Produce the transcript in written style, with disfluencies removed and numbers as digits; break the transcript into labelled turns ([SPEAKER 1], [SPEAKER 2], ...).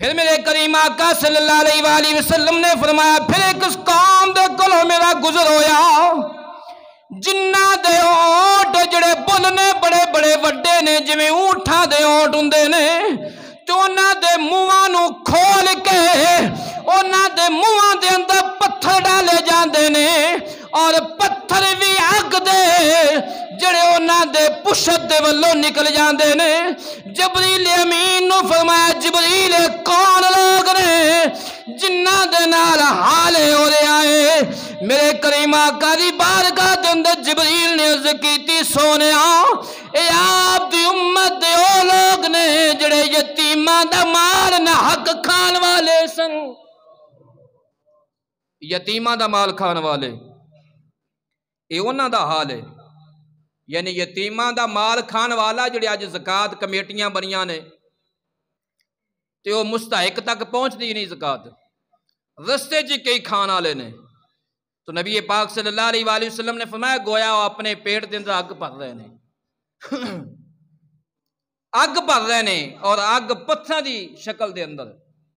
[SPEAKER 1] پھر میرے کریم آقا صلی اللہ علیہ وآلہ وسلم نے فرمایا پھر ایک اس قوم دے کولوں میرا گزر ہویا جنہ دے اونٹ جڑے بل نے بڑے بڑے وڈے نے جویں اونٹاں دے اونٹ ہوندے نے تے انہاں دے منہاں نو کھول کے انہاں دے منہاں دے اندر پتھر ڈالے جاندے نے اور پتھر بھی اگ دے جڑے انہاں دے پشت دے ولوں نکل جاندے نے جبریل امین نو فرمایا جبریل کون لوگ نے جنہ دے نال حال ہو رہا ہے میرے کریم آقا دی بارگاہ دے اندر جبریل نے عرض کیتی سونیا اے آپ دی امت دے او لوگ نے جڑے یتیماں دا مال نہ حق کھان والے سن یتیماں دا مال کھان والے اے انہاں دا حال ہے یعنی یتیماں دا مال کھان والا جڑے اج زکات کمیٹیاں بنیاں نے تے وہ مستحق تک پہنچ دی نہیں زکات رستے جی کئی کھان والے نے تو نبی پاک صلی اللہ علیہ وآلہ وسلم نے فرمایا گویا وہ اپنے پیٹ دے اندر اگ بھر رہے نے اگ بھر رہے نے اور اگ پتھراں دی شکل دے اندر